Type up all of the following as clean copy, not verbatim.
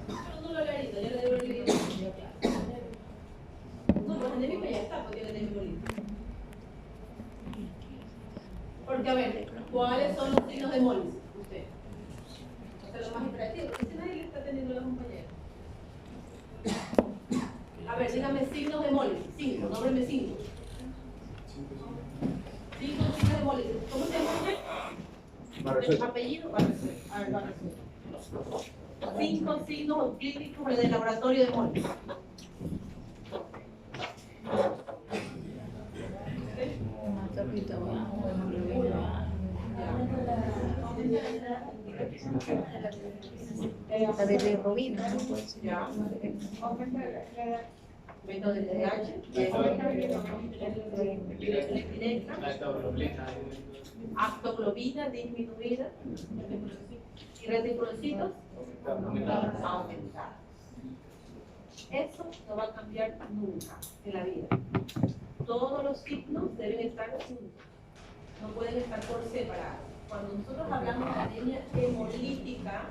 Pero no lo leo ahorita, yo lo debo leer. No, pues anémico ya está, porque el anémico líquido. Porque, a ver, ¿cuáles son los signos de Mollis? Usted. Esto es lo más interactivo, porque si nadie le está atendiendo a la compañera. A ver, dígame signos de Mollis. 5, nómbreme 5. 5 signos de Mollis. ¿Cómo se llama? Apellido, Barresuel. A ver, Barresuel. 5 signos clínicos del laboratorio de Mollis. La bilirrubina, ¿no? Ya. Método de TDAH, actoglobina disminuida y reticulocitos aumentados. Eso no va a cambiar nunca en la vida. Todos los signos deben estar juntos, no pueden estar por separado. Cuando nosotros hablamos de anemia hemolítica,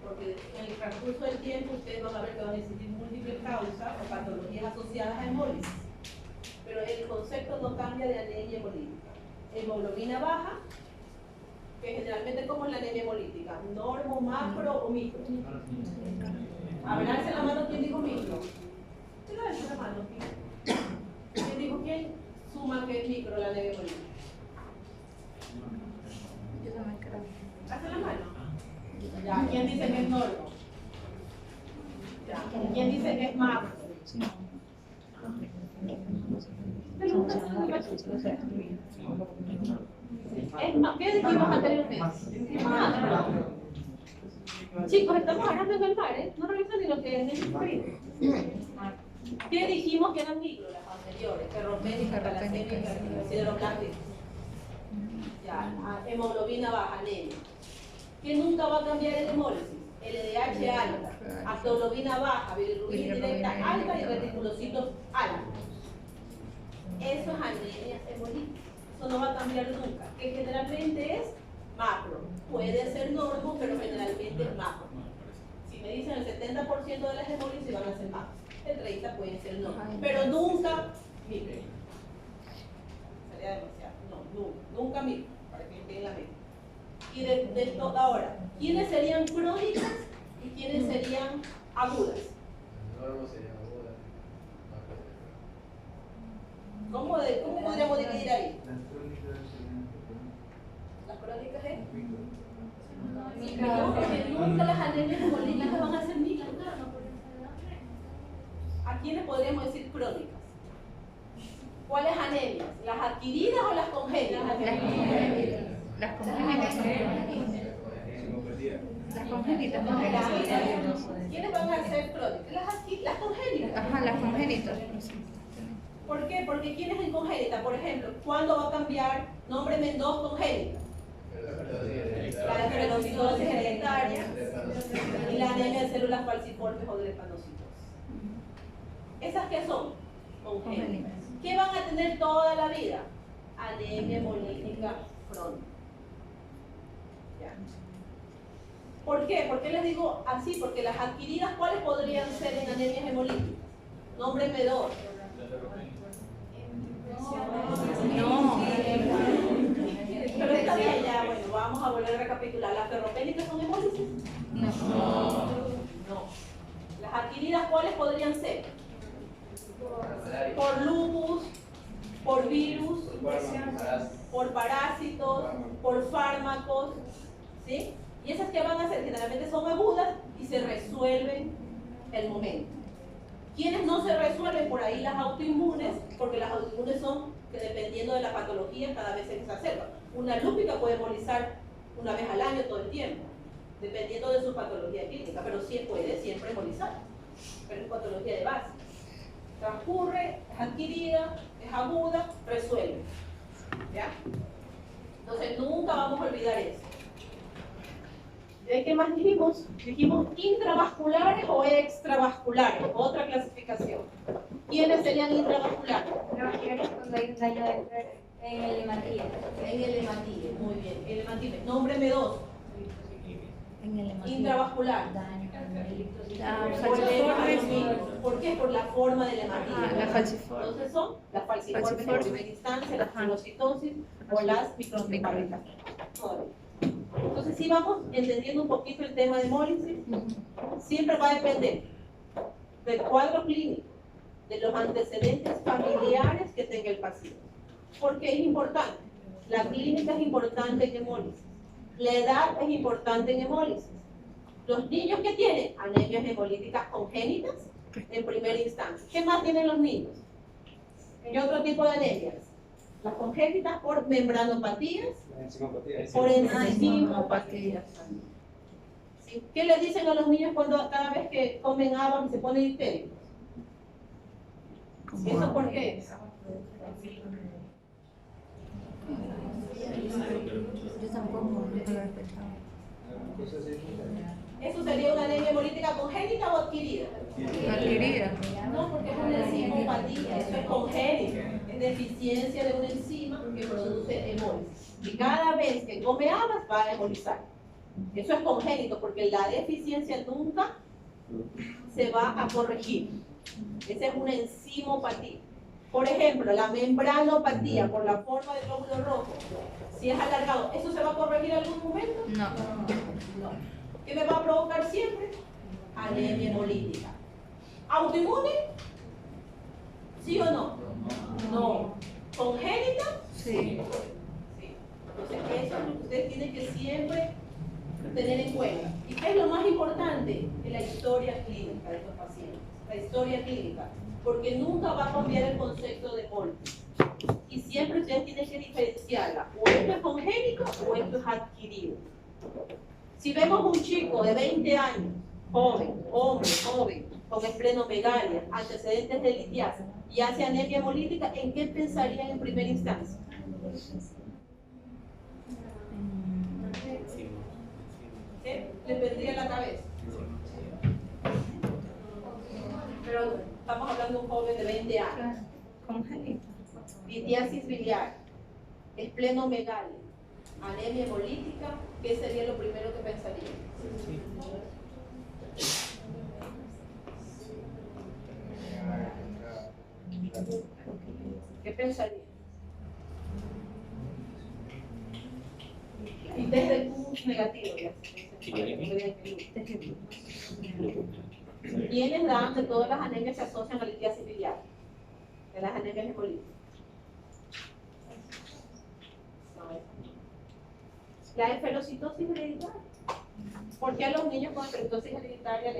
porque en el transcurso del tiempo ustedes van a ver que van a existir múltiples causas o patologías asociadas a hemólisis, pero el concepto no cambia de anemia hemolítica. Hemoglobina baja, que generalmente como es la anemia hemolítica, normo, macro o micro. A ver, alce la mano, ¿quién dijo micro? ¿Quién lo alza la mano? ¿Quién dijo quién suma que es micro la anemia hemolítica? Yo también creo. ¿Hace la mano? Ya. ¿Quién dice que es normo? Ya. ¿Quién dice que es macro? Es más, ¿qué dijimos anteriormente? Macro. Chicos, estamos hablando en el mar, ¿eh? No revisan ni lo que es el frío. ¿Qué dijimos que eran micro las anteriores? Ferropénica, talasémica, sideroblastica. Ya, hemoglobina baja, anemia. ¿Qué nunca va a cambiar el hemólisis? LDH alta, actoglobina baja, bilirrubina directa alta y reticulocitos altos. Eso es anemia hemolítica. Eso no va a cambiar nunca. Que generalmente es macro. Puede ser normo, pero generalmente es macro. Si me dicen el 70% de las hemólisis van a ser macro. El 30% pueden ser normo. Pero nunca micro. Sería demasiado. No, nunca micro. Para que estén en la mente. Y de esto ahora, ¿quiénes serían crónicas y quiénes serían agudas? Normo sería aguda. ¿Cómo podríamos dividir ahí? Las crónicas es no, porque nunca las anemias hemolíticas van a ser micro. ¿A quiénes podríamos decir crónicas? ¿Cuáles anemias? ¿Las adquiridas o las congénitas? Las congénitas. Las congénitas. ¿Quiénes van a ser crónicas? Las congénitas. Ajá, las congénitas. ¿Por qué? Porque ¿quién es en congénita? Por ejemplo, ¿cuándo va a cambiar? Nómbreme en 2 congénitas. La esclerositosis hereditaria y la anemia de células falciformes o drepanocitosis. ¿Esas qué son? Congénitas. ¿Qué van a tener toda la vida? Anemia hemolítica crónica. ¿Ya? ¿Por qué? ¿Por qué les digo así? Porque las adquiridas, ¿cuáles podrían ser en anemias hemolíticas? Nómbrenme 2. No. Pero está bien, ya, bueno, vamos a volver a recapitular. ¿Las ferropénicas son hemólisis? No. ¿Las adquiridas cuáles podrían ser? Por lupus, por virus, por parásitos, por fármacos, ¿sí? Y esas que van a ser generalmente son agudas y se resuelven el momento. ¿Quiénes no se resuelven? Por ahí las autoinmunes, porque las autoinmunes son que dependiendo de la patología cada vez se exacerba. Una lúpica puede embolizar una vez al año todo el tiempo, dependiendo de su patología clínica, pero sí puede siempre embolizar, pero es patología de base. Transcurre, es adquirida, es aguda, resuelve. ¿Ya? Entonces nunca vamos a olvidar eso. ¿Qué más dijimos? Dijimos intravasculares o extravasculares, otra clasificación. ¿Quiénes serían intravasculares? Cuando hay un daño en el hematíe. En el hematíe, muy bien. El hematíe, nómbreme 2. En el hematíe. Intravascular. Daño. La Problemas falciforme. ¿Por qué? Por la forma de la hematita. La falciforme. Entonces son las falciformes en Falciforme. primera instancia, las Ajá. pilocitosis o las microencefalitis. Entonces, si vamos entendiendo un poquito el tema de hemólisis, siempre va a depender del cuadro clínico, de los antecedentes familiares que tenga el paciente. Porque es importante. La clínica es importante en hemólisis. La edad es importante en hemólisis. Los niños que tienen anemias hemolíticas congénitas en primera instancia. ¿Qué más tienen los niños? ¿Qué otro tipo de anemias? Las congénitas por membranopatías, por enzimopatías. ¿Sí? ¿Qué le dicen a los niños cuando cada vez que comen agua se ponen histéricos? ¿Eso por qué? Yo tampoco, nunca lo he pensado. ¿Eso sería una anemia hemolítica congénita o adquirida? Adquirida. No, porque es una enzimopatía, eso es congénito, es deficiencia de una enzima que produce hemólisis. Y cada vez que come habas va a hemolizar. Eso es congénito, porque la deficiencia nunca se va a corregir. Esa es una enzimopatía. Por ejemplo, la membranopatía por la forma del glóbulo rojo, si es alargado, ¿eso se va a corregir en algún momento? No. No. ¿Qué me va a provocar siempre? Anemia hemolítica. ¿Autoinmune? ¿Sí o no? No. ¿Congénita? Sí. Sí. Entonces, eso es lo que ustedes tienen que siempre tener en cuenta. ¿Y qué es lo más importante? En la historia clínica de estos pacientes. La historia clínica. Porque nunca va a cambiar el concepto de hemólisis. Y siempre ustedes tienen que diferenciarla. O esto es congénito o esto es adquirido. Si vemos un chico de 20 años, joven, hombre, joven, con esplenomegalia, antecedentes de litiasis y hace anemia hemolítica, ¿en qué pensarían en primera instancia? ¿Qué le vendría a la cabeza? Pero estamos hablando de un joven de 20 años. Congénita. Litiasis biliar, esplenomegalia, anemia hemolítica, ¿qué sería lo primero que pensaría? ¿Qué pensaría? Y desde Q negativo, ya. ¿Quiénes dan que todas las anemias se asocian a litiasis biliar? De las anemias hemolíticas. La esferocitosis hereditaria. ¿Por qué a los niños con esferocitosis hereditaria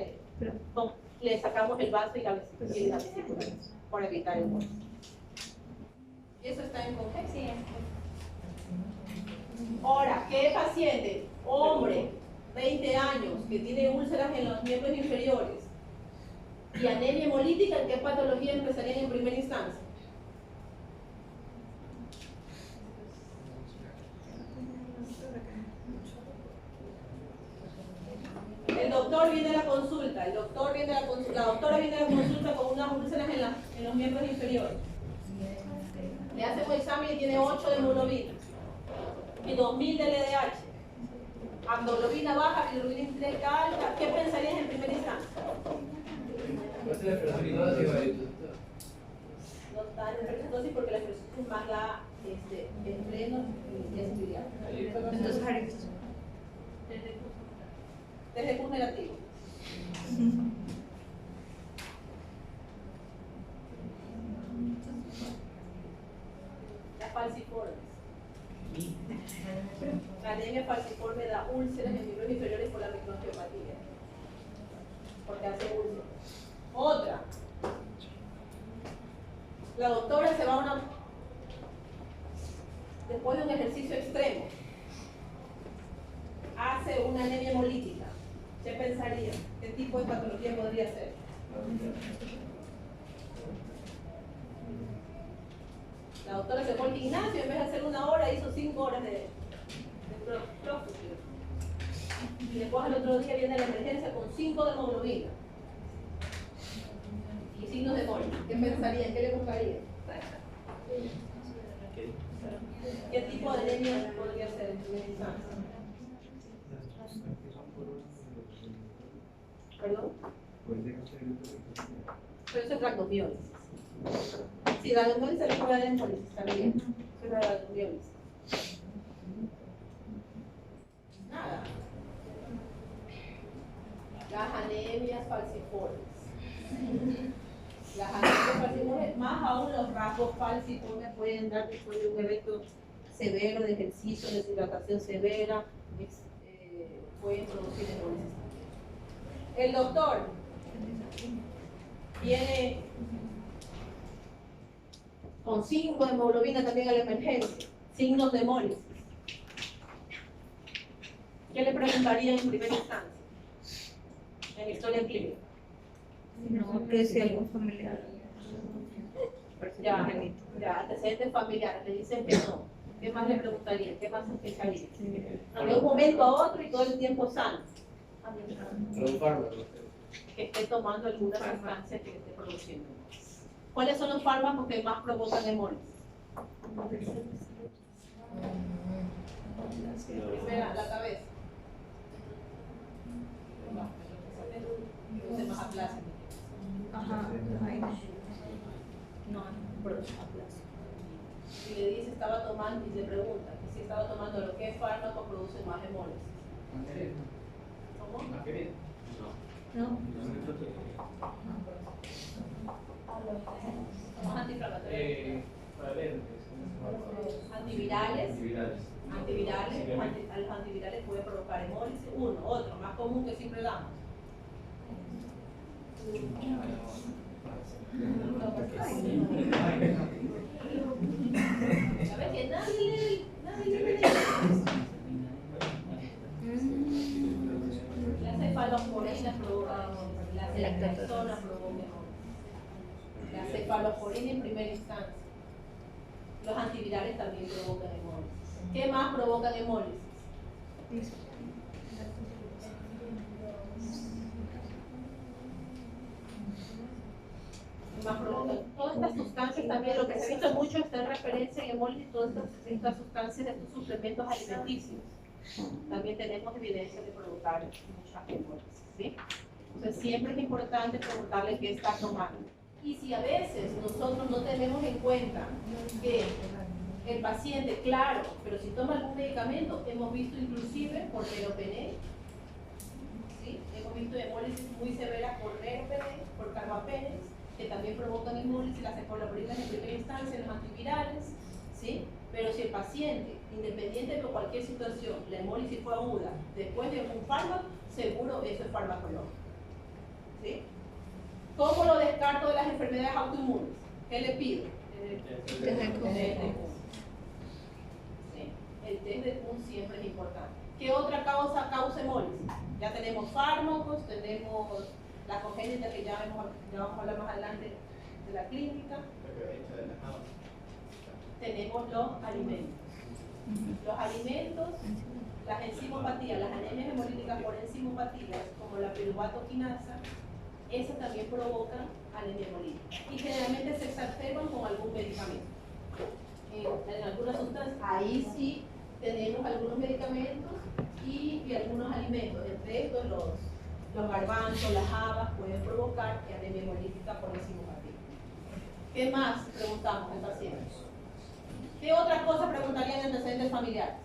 le sacamos el vaso y la vesícula? Por evitar el hueso. ¿Y eso está en congestión? Ahora, ¿qué paciente? Hombre, 20 años, que tiene úlceras en los miembros inferiores y anemia hemolítica, ¿en qué patología empezarían en primera instancia? El doctor viene a la consulta, la doctora viene a la consulta con unas úlceras en los miembros inferiores. Le hace un examen y tiene 8 de hemoglobina y 2000 de LDH. Hemoglobina baja, bilirrubina alta. ¿Qué pensarías en primera instancia? No sé, pero si no, sí, No está en ferocitosis porque la ferocitosis más la en pleno y es biliar. Entonces, Harry. Desde Q negativo. Las falciformes. La anemia falciforme da úlceras en miembros inferiores por la microangiopatía. Porque hace úlceras. Otra. La doctora se va después de un ejercicio extremo, hace una anemia hemolítica. ¿Qué pensaría? ¿Qué tipo de patología podría ser? La doctora se fue al gimnasio, en vez de hacer 1 hora, hizo 5 horas de crossfit. Y después al otro día viene la emergencia con 5 de hemoglobina y signos de hemólisis. ¿Qué pensaría? ¿Qué le buscaría? ¿Qué tipo de anemia podría ser en primera instancia? ¿Perdón? Pues déjate Pero eso es rhabdomiólisis. Si rhabdomiólisis se le puede dar hemólisis también. Eso es rhabdomiólisis. Nada. Las anemias falciformes. Las anemias falciformes, más aún los rasgos falciformes pueden dar después de un evento severo de ejercicio, deshidratación severa, pueden producir hemólisis también. El doctor viene con 5 de hemoglobina también a la emergencia, signos de hemólisis. ¿Qué le preguntarían en primera instancia? En la historia clínica. No, que si algún familiar. Ya, antecedentes familiares, le dicen que no. ¿Qué más le preguntaría? ¿Qué más sospecharía? De un momento a otro y todo el tiempo sano. los fármacos. Que esté tomando alguna sustancia que esté produciendo. ¿Cuáles son los fármacos que más provocan hemólisis? Primera, la cabeza. Entonces más aplasia. Ajá, ahí no, produce aplasia. Si le dice estaba tomando y se pregunta que si estaba tomando lo que es fármaco produce más hemólisis. ¿Cómo? No, Somos antiinflamatorios. Antivirales. Los antivirales pueden provocar hemólisis. Uno, otro, más común que siempre damos. ¿Sabes que nadie lee? La cefalosporina provoca hemólisis. La cefalexona provoca hemólisis. La cefalosporina en primera instancia. Los antivirales también provocan hemólisis. ¿Qué más provocan hemólisis? ¿Qué más provocan? Todas estas sustancias también, lo que se ha visto mucho está en referencia en hemólisis, todas estas sustancias de estos suplementos alimenticios. También tenemos evidencia de provocar muchas hemólisis, ¿sí? Entonces siempre es importante preguntarle qué está tomando. Y si a veces nosotros no tenemos en cuenta que el paciente, claro, pero si toma algún medicamento, hemos visto inclusive por meropenem, ¿sí? Hemos visto hemólisis muy severas por meropenem, por carbapenems, que también provocan hemólisis, las cefalosporinas en primera instancia, los antivirales, ¿sí? Pero si el paciente, independiente de cualquier situación, la hemólisis fue aguda, después de un fármaco, seguro eso es farmacológico, ¿sí? ¿Cómo lo descarto de las enfermedades autoinmunes? ¿Qué le pido? El test de Kuhn. Sí, el test de Kuhn siempre es importante. ¿Qué otra causa hemólisis? Ya tenemos fármacos, tenemos la congénita que ya vamos a hablar más adelante de la clínica. Tenemos los alimentos. Los alimentos, las enzimopatías, las anemias hemolíticas por enzimopatías, como la piruvato quinasa, esas también provocan anemia hemolítica. Y generalmente se exacerban con algún medicamento. En algunas sustancias, ahí sí tenemos algunos medicamentos y algunos alimentos. Entre estos, los garbanzos, las habas pueden provocar anemia hemolítica por enzimopatía. ¿Qué más preguntamos al paciente? ¿Qué otra cosa preguntarían en antecedentes familiares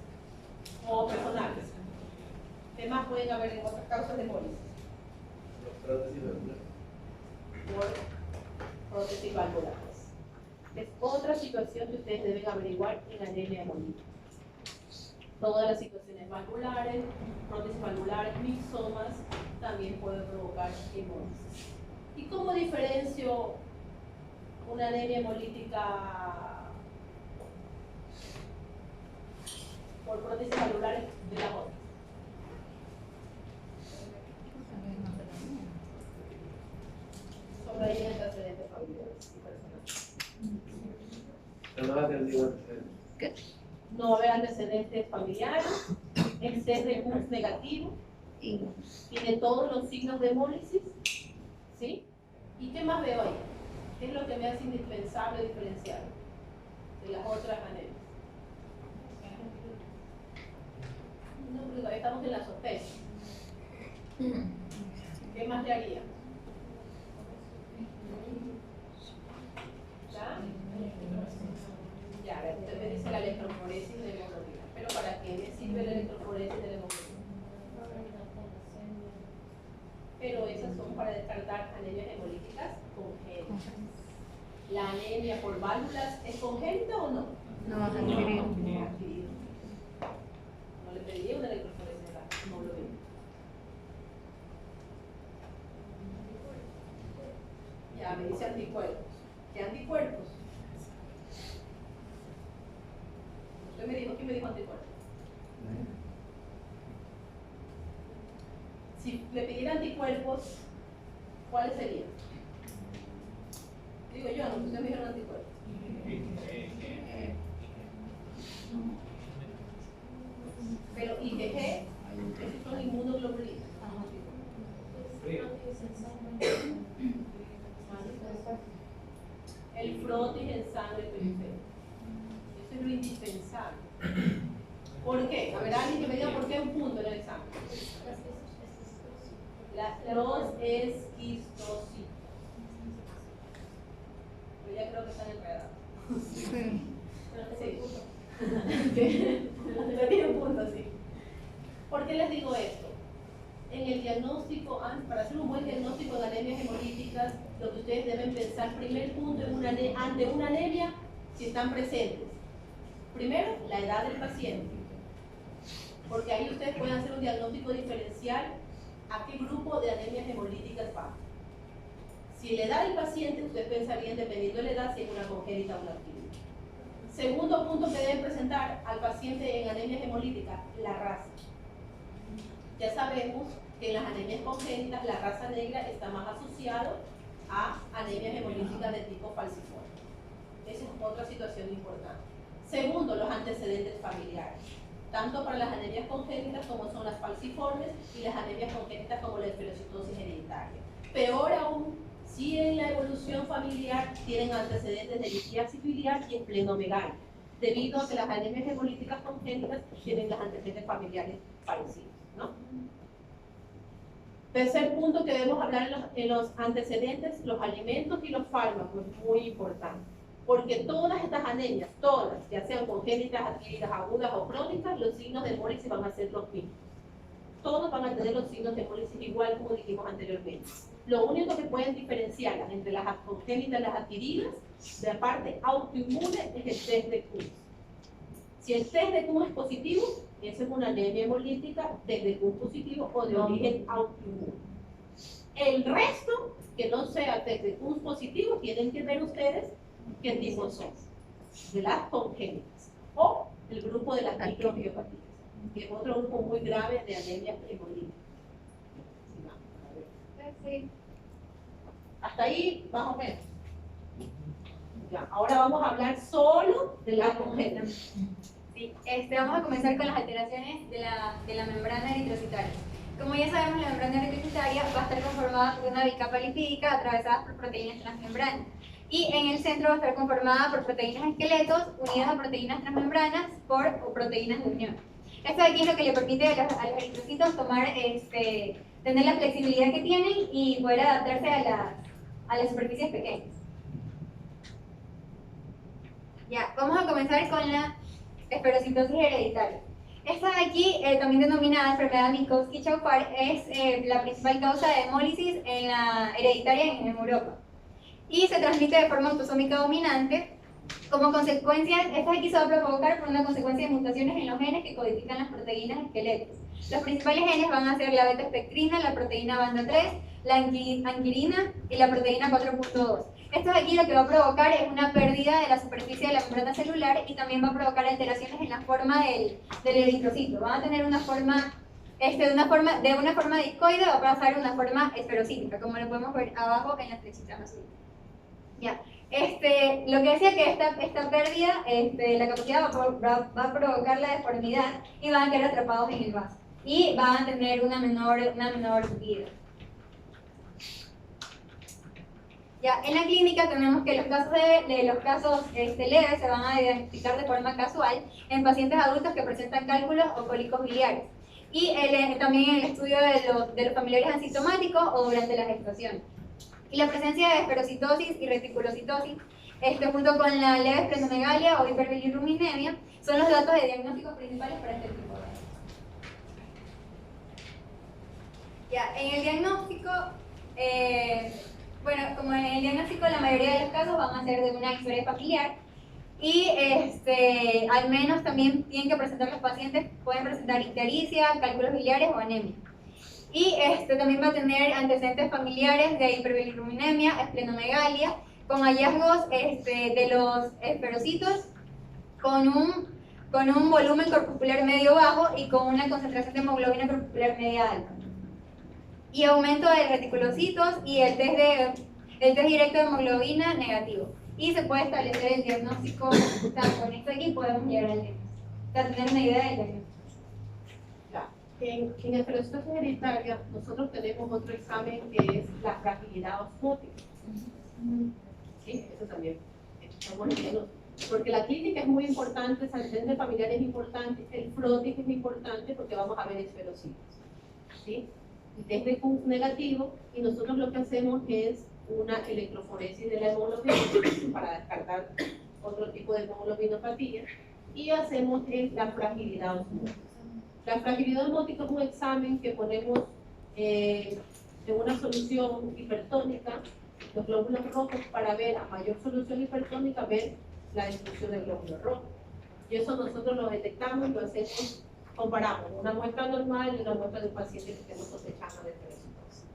o personales? ¿Qué más pueden haber en otras causas de hemólisis? Por prótesis valvulares. Es otra situación que ustedes deben averiguar en anemia hemolítica. Todas las situaciones valvulares, prótesis valvulares, mixomas, también pueden provocar hemólisis. ¿Y cómo diferencio una anemia hemolítica por prótesis valvulares de las otras? Sobre ahí en antecedentes familiares y personales. No va a haber antecedentes familiares, el test de Kuhn negativo, tiene todos los signos de hemólisis, ¿sí? ¿Y qué más veo ahí? ¿Qué es lo que me hace indispensable diferenciar de las otras anemias? No, pero estamos en la sospecha. ¿Qué más más le haría? ¿Ya? Ya, usted me dice la electroforesis de hemoglobina. Pero ¿para qué me sirve la electroforesis de hemoglobina? Pero esas son para descartar anemias hemolíticas congénitas. ¿La anemia por válvulas es congénita o no? No vas a adquirir. No le pediría una electroforesis de la hemoglobina. Ya, me dice anticuerpos. ¿Qué anticuerpos? Usted me dijo, ¿quién me dijo anticuerpos? Si le pidiera anticuerpos, ¿cuáles serían? Digo yo, no, ustedes me dijeron anticuerpos. Pero IgG, esos son inmunoglobulinas. El frotis en sangre periférica. Eso es lo indispensable. ¿Por qué? A ver, alguien que me diga por qué un punto en el examen. Los esquistocitos. Pero ya creo que están enredados. Sí. Sí. Le tiene un punto, sí. ¿Por qué les digo esto? En el diagnóstico, para hacer un buen diagnóstico de anemias hemolíticas, lo que ustedes deben pensar, primer punto, ante una anemia, si están presentes. Primero, la edad del paciente. Porque ahí ustedes pueden hacer un diagnóstico diferencial a qué grupo de anemias hemolíticas va. Si la edad del paciente, ustedes pensarían, dependiendo de la edad, si es una congénita o una adquirida. Segundo punto que deben presentar al paciente en anemias hemolíticas, la raza. Ya sabemos que en las anemias congénitas la raza negra está más asociado a anemias hemolíticas de tipo falciforme. Esa es otra situación importante. Segundo, los antecedentes familiares, tanto para las anemias congénitas como son las falciformes y las anemias congénitas como la esferocitosis hereditaria. Peor aún, si en la evolución familiar tienen antecedentes de litiasis biliar y esplenomegalia, debido a que las anemias hemolíticas congénitas tienen los antecedentes familiares parecidos, ¿no? Tercer punto que debemos hablar en los antecedentes, los alimentos y los fármacos, muy importante. Porque todas estas anemias, todas, ya sean congénitas, adquiridas, agudas o crónicas, los signos de hemólisis van a ser los mismos. Todos van a tener los signos de hemólisis igual como dijimos anteriormente. Lo único que pueden diferenciarlas entre las congénitas y las adquiridas, de la parte autoinmune, es el test de Kuhn. Si el test de Kuhn es positivo, esa es una anemia hemolítica de Kuhn positivo o de origen autoinmune. El resto, que no sea test de Kuhn positivo, tienen que ver ustedes qué tipo son, de las congénitas o el grupo de las microangiopatía, que es otro grupo muy grave de anemias hemolíticas. Sí. Hasta ahí, más o menos. Ya, ahora vamos a hablar solo de las congénitas. Sí, vamos a comenzar con las alteraciones de la membrana eritrocitaria. Como ya sabemos, la membrana eritrocitaria va a estar conformada por una bicapa lipídica atravesada por proteínas transmembranas. Y en el centro va a estar conformada por proteínas esqueletos unidas a proteínas transmembranas por proteínas de unión. Esto de aquí es lo que le permite a los eritrocitos tomar, tener la flexibilidad que tienen y poder adaptarse a las superficies pequeñas. Ya, vamos a comenzar con la esferocitosis hereditaria. Esta de aquí, también denominada enfermedad Minkowski-Chaupar, es la principal causa de hemólisis en la hereditaria en Europa. Y se transmite de forma autosómica dominante. Como consecuencia, esta de aquí se va a provocar por una consecuencia de mutaciones en los genes que codifican las proteínas esqueletos. Los principales genes van a ser la beta-espectrina, la proteína banda 3, la anquirina y la proteína 4.2. Esto de aquí lo que va a provocar es una pérdida de la superficie de la membrana celular y también va a provocar alteraciones en la forma del eritrocito. Van a tener una forma, de una forma discoide, va a pasar a una forma esferocítica, como lo podemos ver abajo en las flechitas azules. Ya. Lo que decía que esta pérdida, la capacidad va a provocar la deformidad y van a quedar atrapados en el vaso. Y van a tener una menor vida. Ya, en la clínica tenemos que los casos leves se van a diagnosticar de forma casual en pacientes adultos que presentan cálculos o cólicos biliares. y también el estudio de los familiares asintomáticos o durante la gestación. Y la presencia de esferocitosis y reticulocitosis, junto con la leve esplenomegalia o hiperbilirrubinemia, son los datos de diagnósticos principales para este tipo de... Ya, en el diagnóstico, bueno, como en el diagnóstico la mayoría de los casos van a ser de una historia familiar y al menos también tienen que presentar los pacientes, pueden presentar ictericia, cálculos biliares o anemia. Y también va a tener antecedentes familiares de hiperbilirrubinemia, esplenomegalia, con hallazgos de los esferocitos con un volumen corpuscular medio bajo y con una concentración de hemoglobina corpuscular media alta. Y aumento de reticulocitos y el test directo de hemoglobina negativo. Y se puede establecer el diagnóstico, o sea, con esto aquí podemos llegar al diagnóstico, o sea, tener una idea del diagnóstico. En esferocitosis hereditaria, nosotros tenemos otro examen que es la fragilidad osmótica. Sí, eso también. Estamos viendo. Porque la clínica es muy importante, el antecedente familiar es importante, el frotis es importante porque vamos a ver esferocitos. ¿Sí? Y desde Q negativo, y nosotros lo que hacemos es una electroforesis de la hemoglobina para descartar otro tipo de hemoglobinopatía y hacemos la fragilidad osmótica. La fragilidad osmótica es un examen que ponemos en una solución hipertónica, los glóbulos rojos, para ver a mayor solución hipertónica, ver la destrucción del glóbulo rojo. Y eso nosotros lo detectamos, lo hacemos, comparamos una muestra normal y una muestra de un paciente que tenemos sospechando de esferocitosis.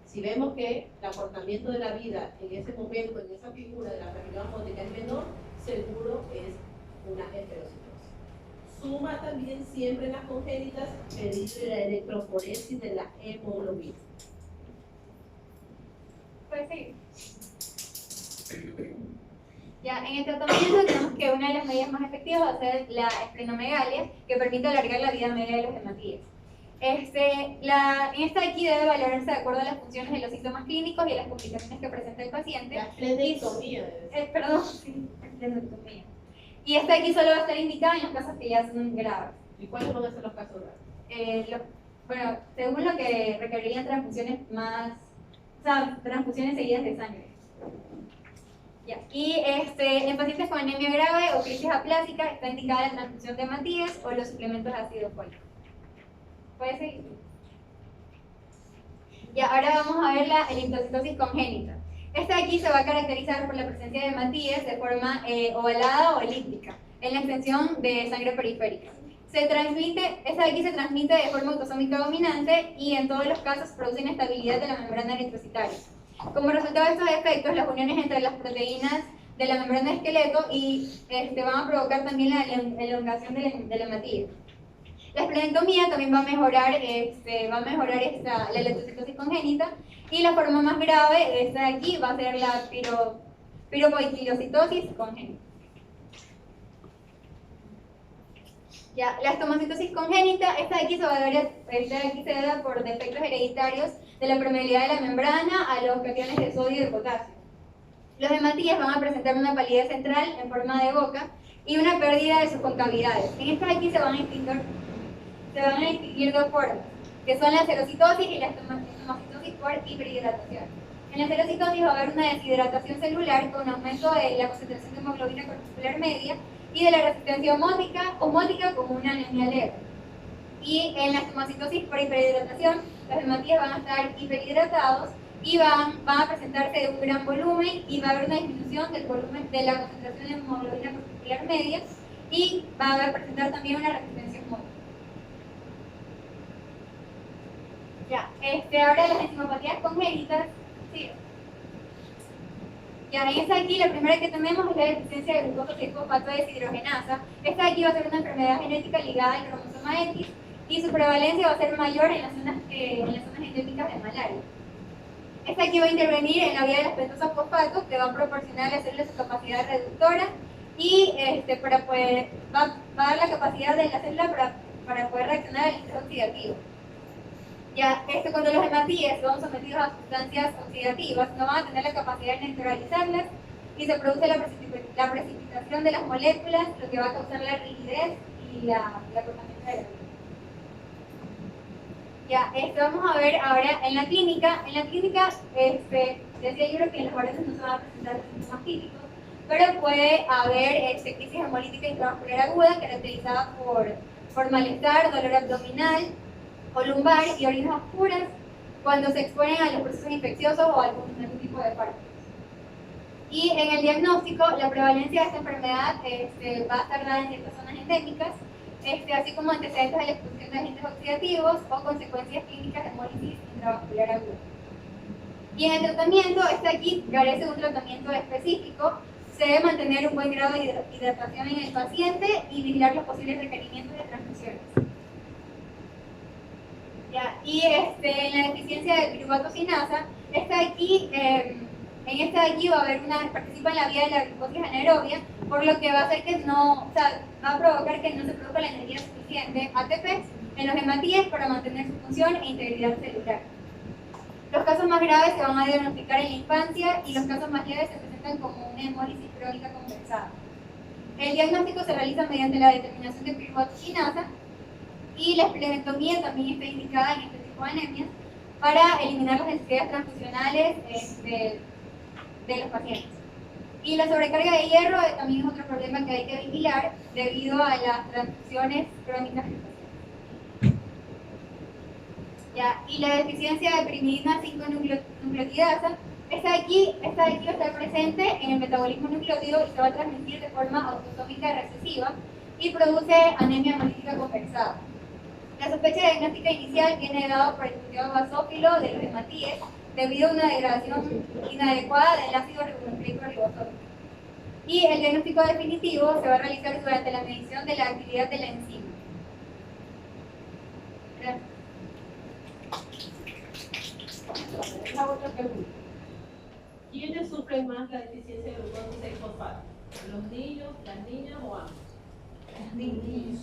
Si vemos que el acortamiento de la vida en ese momento, en esa figura de la fragilidad osmótica es menor, seguro es una esferocitosis. Suma también siempre en las congénitas pedir la electroforesis de la hemoglobina. Pues sí. Ya, en el tratamiento tenemos que una de las medidas más efectivas va a ser la esplenomegalia, que permite alargar la vida media de los hematíes. En esta de aquí debe valorarse de acuerdo a las funciones de los síntomas clínicos y a las complicaciones que presenta el paciente. La esplenectomía. Perdón, sí, esplenectomía. Y esta de aquí solo va a estar indicada en los casos que ya son graves. ¿Y cuáles van a ser los casos graves? Bueno, según lo que requerirían transfusiones más, o sea, transfusiones seguidas de sangre. Ya. Y en pacientes con anemia grave o crisis aplásica está indicada la transfusión de hematíes o los suplementos de ácido fólico. ¿Puede seguir? Ya, ahora vamos a ver la eritrocitosis congénita. Esta de aquí se va a caracterizar por la presencia de hematíes de forma ovalada o elíptica en la extensión de sangre periférica. Esta de aquí se transmite de forma autosómica dominante y en todos los casos produce inestabilidad de la membrana eritrocitaria. Como resultado de estos efectos, las uniones entre las proteínas de la membrana de esqueleto van a provocar también la elongación de la hematía. La esplenectomía también va a mejorar, la eritrocitosis congénita, y la forma más grave, esta de aquí, va a ser la piropoiquilocitosis congénita. Ya, la estomocitosis congénita, esta de aquí se da por defectos hereditarios de la permeabilidad de la membrana a los cationes de sodio y de potasio. Los hematíes van a presentar una palidez central en forma de boca y una pérdida de sus concavidades. En esta de aquí se van a distinguir dos formas, que son la serocitosis y la estomocitosis por hiperhidratación. En la serocitosis va a haber una deshidratación celular con aumento de la concentración de hemoglobina corpuscular media y de la resistencia osmótica como una anemia leve. Y en la estomocitosis por hiperhidratación, los hematíes van a estar hiperhidratados y van a presentarse de un gran volumen y va a haber una disminución del volumen de la concentración de hemoglobina corpuscular media y va a presentar también una resistencia osmótica. Ya, ahora las enzimopatías congénitas, sí. Ya, en esta aquí la primera que tenemos es la deficiencia de glucosa 6-fosfato deshidrogenasa. Esta de aquí va a ser una enfermedad genética ligada al cromosoma X y su prevalencia va a ser mayor en las zonas endémicas de malaria. Esta aquí va a intervenir en la vía de las pentosas fosfato, que va a proporcionar a las células su capacidad reductora y va a dar la capacidad de la célula para poder reaccionar al estrés oxidativo. Ya, cuando los hematíes son sometidos a sustancias oxidativas, no van a tener la capacidad de neutralizarlas y se produce la precipitación de las moléculas, lo que va a causar la rigidez y la cortamiento de la vida. Ya, vamos a ver ahora en la clínica. En la clínica, decía yo que en los varones no se van a presentar síntomas típicos, pero puede haber crisis hemolítica intravascular aguda caracterizada por malestar, dolor abdominal o lumbar y orinas oscuras cuando se exponen a los procesos infecciosos o a algún tipo de fármacos. Y en el diagnóstico, la prevalencia de esta enfermedad va a estar dada en ciertas zonas endémicas, así como antecedentes de la exposición de agentes oxidativos o consecuencias clínicas de hemólisis intravascular aguda. Y en el tratamiento, aquí carece de un tratamiento específico. Se debe mantener un buen grado de hidratación en el paciente y vigilar los posibles requerimientos de transfusiones. Ya, y en la deficiencia de piruvato sinasa, en esta de aquí va a haber participa en la vía de la glucosis anaerobia, por lo que va a hacer que va a provocar que no se produzca la energía suficiente ATP en los hematíes para mantener su función e integridad celular. Los casos más graves se van a diagnosticar en la infancia y los casos más leves se presentan como una hemólisis crónica compensada. El diagnóstico se realiza mediante la determinación de piruvato sinasa y la esplenectomía también está indicada en este tipo de anemias para eliminar las necesidades transfusionales de los pacientes. Y la sobrecarga de hierro también es otro problema que hay que vigilar debido a las transfusiones crónicas del paciente. Ya, y la deficiencia de pirimidina 5-nucleotidasa, esta de aquí va a estar presente en el metabolismo nucleótido y se va a transmitir de forma autosómica recesiva y produce anemia hemolítica compensada. La sospecha diagnóstica inicial viene dada por el cultivo basófilo de los hematíes debido a una degradación inadecuada del ácido ribonucleico ribosómico. Y el diagnóstico definitivo se va a realizar durante la medición de la actividad de la enzima. Gracias. La otra pregunta. ¿Quiénes sufren más la deficiencia de glucosa 6-fosfato? ¿Los niños, las niñas o ambos? Los niños.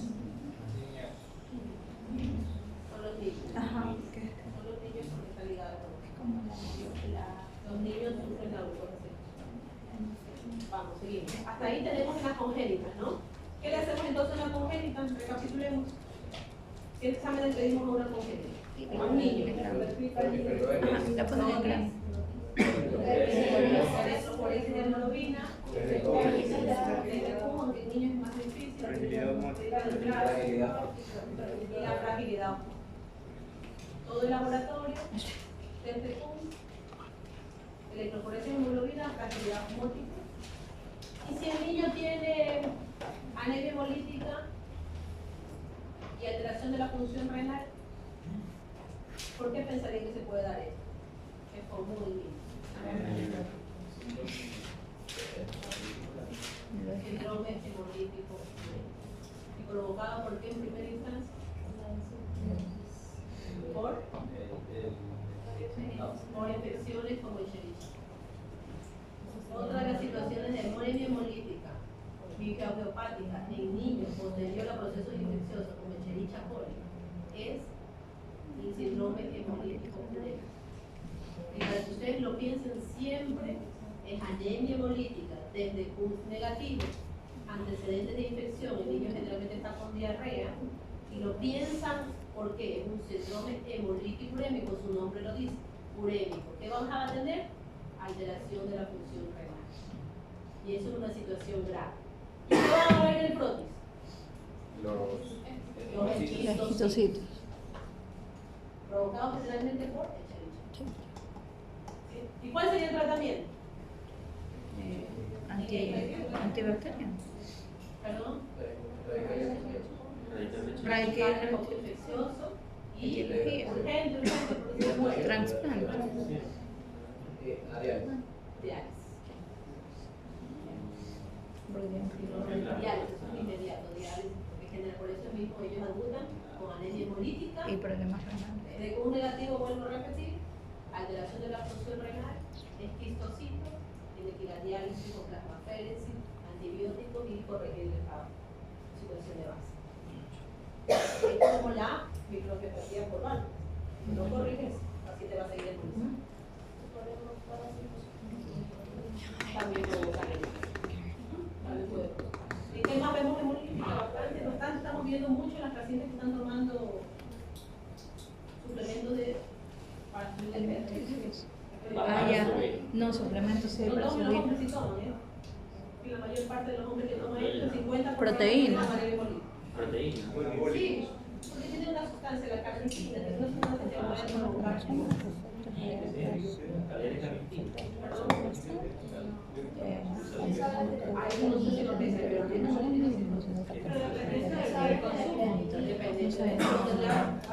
Son los niños. Ajá. Son los niños porque está ligado Como los niños sufren la glucosa 6. Vamos, seguimos. Hasta ahí tenemos las congénitas, ¿no? ¿Qué le hacemos entonces a una congénita? Recapitulemos. ¿Qué exámenes le dimos a una congénita? A un niño. la ponen en grande. Por eso de hemoglobina. Aunque el niño es más difícil. Y la fragilidad. Todo el laboratorio, electroforesis de hemoglobina, fragilidad múltiple. Y si el niño tiene anemia hemolítica y alteración de la función renal, ¿por qué pensaría que se puede dar esto? Es común en niños. Síndrome hemolítico. ¿Y provocado por qué en primera instancia? Por infecciones como el Escherichia. Otra de las situaciones de anemia hemolítica microangiopática en niños posterior a procesos infecciosos como el Escherichia coli es el síndrome hemolítico urémico. Y para que ustedes lo piensen siempre, es anemia hemolítica desde un negativo, antecedentes de infección, el niño generalmente está con diarrea, y lo piensan porque es un síndrome hemolítico urémico, su nombre lo dice, urémico. ¿Qué vamos a tener? Alteración de la función renal. Y eso es una situación grave. ¿Y qué van a ver en el prótesis? Los esquistocitos. Provocados generalmente por Escherichia. ¿Y cuál sería el tratamiento? Antibacteriano. ¿Perdón? Radicalmente. Infeccioso y Etiología. urgente, Trasplante. diálisis. Porque Diálisis, es inmediato, diálisis, porque por eso mismo ellos agudan con anemia hemolítica, y problemas renales. de un negativo, vuelvo a repetir, alteración de la función renal, esquistocitos, tiene que ir a diálisis con plasmaféresis, antibióticos y corregir el estado, situación de base. Es como la microangiopatía por válvulas, no corriges, así te va a seguir evolucionando. También provoca anemia. ¿Y qué más vemos hemolítica? Bastante, estamos viendo mucho en las pacientes que están tomando suplementos No, suplementos sí, pero Los subir. hombres sí toman, ¿eh? Y la mayor parte de los hombres que toman esto, el 50% Proteína. toman aerolítico. Proteína. Sí, porque tiene una sustancia, la carnitina, que es una sustancia que puede provocar. A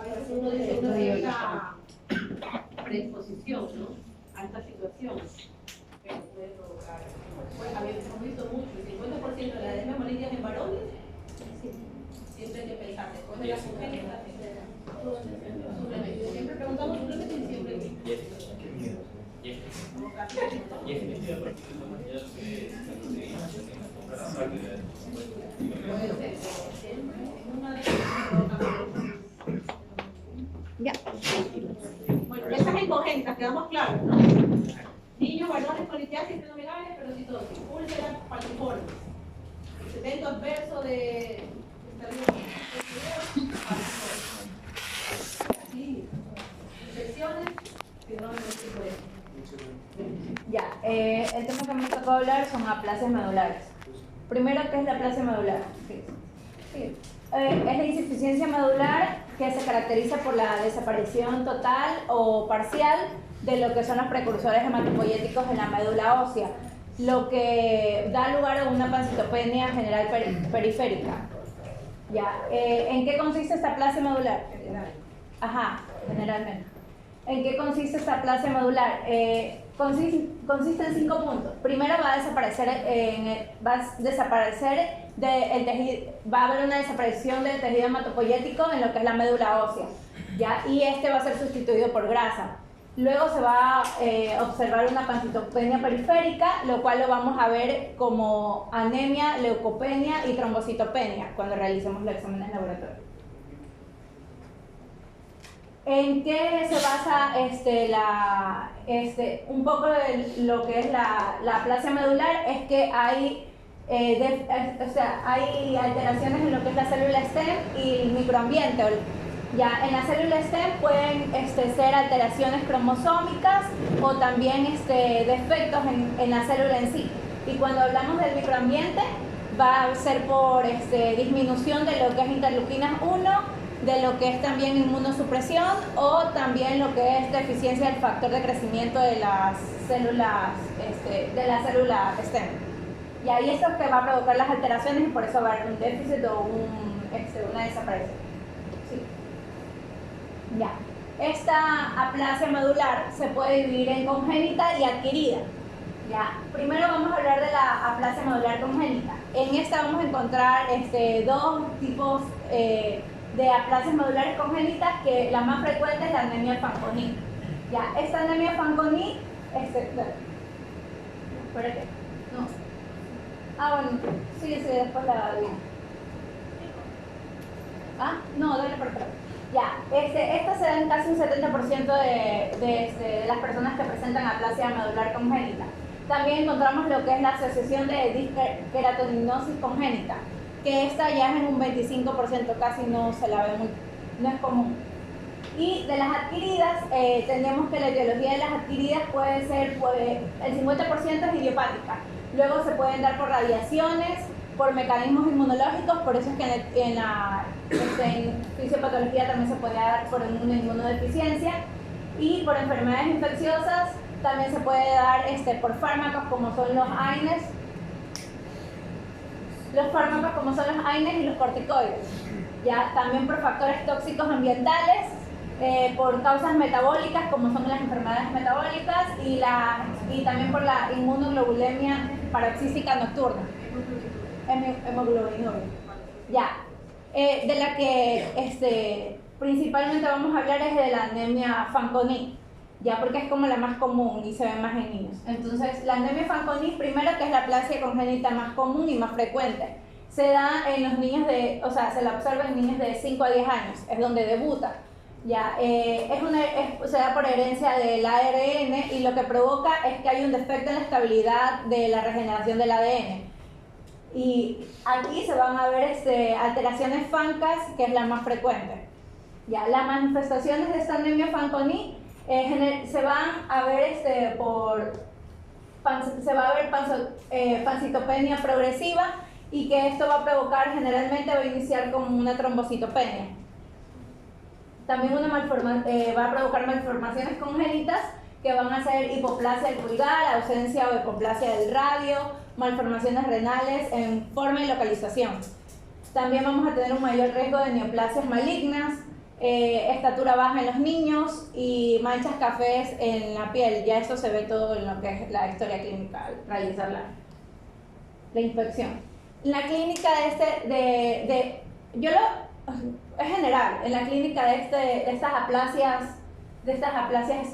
veces uno dice una cierta predisposición, ¿no? A esta situación que puede provocar. Pues, hemos visto mucho, el 50% de la edema amarilla en varones, siempre hay que pensar, después de las mujeres, suplementos. Siempre preguntamos suplementos y siempre Ya. bueno, estas incongénitas, quedamos claros, ¿no? Niños, varones con litiasis fenomenales, pero citosis, úlceras falciformes, evento adverso de infecciones, Ya, el tema que me tocó hablar son aplasias medulares. Primero, ¿qué es la aplasia medular? Sí. Es la insuficiencia medular que se caracteriza por la desaparición total o parcial de lo que son los precursores hematopoyéticos en la médula ósea, lo que da lugar a una pancitopenia general periférica. Ya, ¿en qué consiste esta aplasia medular? Ajá, generalmente. ¿En qué consiste esta aplasia medular? Consiste en 5 puntos. Primero va a desaparecer el tejido, va a haber una desaparición del tejido hematopoyético en lo que es la médula ósea, ¿ya? Y este va a ser sustituido por grasa. Luego se va a observar una pancitopenia periférica, lo cual lo vamos a ver como anemia, leucopenia y trombocitopenia cuando realicemos los exámenes laboratorios. ¿En qué se basa un poco de lo que es la aplasia medular? Es que hay, hay alteraciones en lo que es la célula stem y el microambiente. Ya, en la célula stem pueden ser alteraciones cromosómicas o también defectos en la célula en sí. Y cuando hablamos del microambiente va a ser por disminución de lo que es interleuquinas 1, de lo que es también inmunosupresión o también lo que es deficiencia del factor de crecimiento de las células, de la célula stem. Y ahí eso es que va a provocar las alteraciones y por eso va a haber un déficit o una desaparición. Sí. Ya. Esta aplasia medular se puede dividir en congénita y adquirida. Ya. Primero vamos a hablar de la aplasia medular congénita. En esta vamos a encontrar dos tipos de aplasias medulares congénitas, que la más frecuente es la anemia Fanconi. Ya, esta anemia Fanconi, ¿para qué? No. Ah, bueno, sí, después la vi. Ah, no, dale por atrás. Ya, esta se da en casi un 70% de las personas que presentan aplasia medular congénita. También encontramos lo que es la asociación de disqueratoninosis congénita, que esta ya es en un 25%, casi no se la ve no es común. Y de las adquiridas, tenemos que la etiología de las adquiridas puede ser, el 50% es idiopática. Luego se pueden dar por radiaciones, por mecanismos inmunológicos, por eso es que en fisiopatología también se puede dar por una inmunodeficiencia, y por enfermedades infecciosas también se puede dar por fármacos como son los AINES, y los corticoides. Ya, también por factores tóxicos ambientales, por causas metabólicas como son las enfermedades metabólicas y también por la inmunoglobulemia paroxística nocturna, hemoglobinuria. Ya, de la que principalmente vamos a hablar es de la anemia Fanconi, ya, porque es como la más común y se ve más en niños. Entonces, la anemia Fanconi, primero, que es la aplasia congénita más común y más frecuente, se da en los niños se la observa en niños de 5 a 10 años, es donde debuta. Ya, se da por herencia del ARN y lo que provoca es que hay un defecto en la estabilidad de la regeneración del ADN. Y aquí se van a ver alteraciones FANCAS, que es la más frecuente. Ya, las manifestaciones de esta anemia Fanconi se van a ver se va a ver pancitopenia progresiva y que esto va a provocar, generalmente va a iniciar como una trombocitopenia. También va a provocar malformaciones congénitas que van a ser hipoplasia del pulgar, ausencia o hipoplasia del radio, malformaciones renales en forma y localización. También vamos a tener un mayor riesgo de neoplasias malignas, estatura baja en los niños y manchas cafés en la piel. Ya eso se ve todo en lo que es la historia clínica al realizar la inspección. La clínica es general, en la clínica de estas aplasias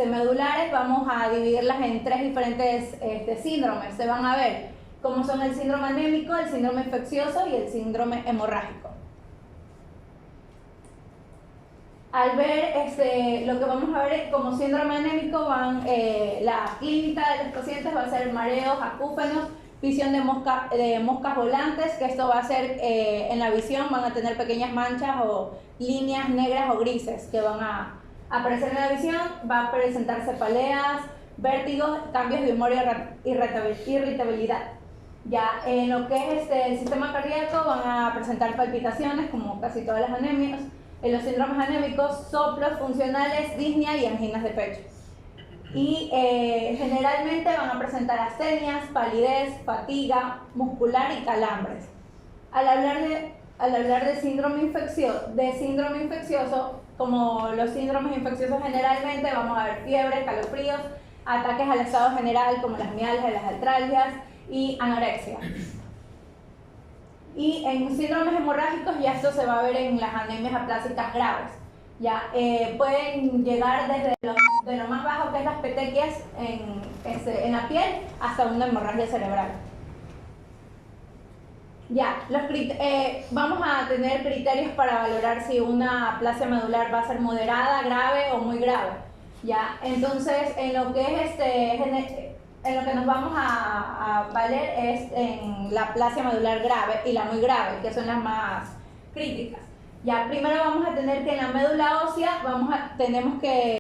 medulares vamos a dividirlas en tres diferentes síndromes. Se van a ver como son el síndrome anémico, el síndrome infeccioso y el síndrome hemorrágico. Al ver lo que vamos a ver como síndrome anémico, la clínica de los pacientes va a ser mareos, acúfenos, visión de moscas volantes, que esto va a ser en la visión, van a tener pequeñas manchas o líneas negras o grises que van a aparecer en la visión, va a presentar cefaleas, vértigos, cambios de humor y irritabilidad. Ya en lo que es el sistema cardíaco van a presentar palpitaciones como casi todas las anemias, en los síndromes anémicos, soplos funcionales, disnea y anginas de pecho. Y generalmente van a presentar astenias, palidez, fatiga muscular y calambres. Al hablar de síndrome infeccioso, como los síndromes infecciosos generalmente vamos a ver fiebre, escalofríos, ataques al estado general como las mialgias, las artralgias y anorexia. Y en síndromes hemorrágicos ya esto se va a ver en las anemias aplásicas graves. Ya pueden llegar desde de lo más bajo, que es las petequias en la piel, hasta una hemorragia cerebral. Ya, vamos a tener criterios para valorar si una aplasia medular va a ser moderada, grave o muy grave. Ya, entonces en lo que nos vamos a valer es en la aplasia medular grave y la muy grave, que son las más críticas. Ya, primero vamos a tener que en la médula ósea tenemos que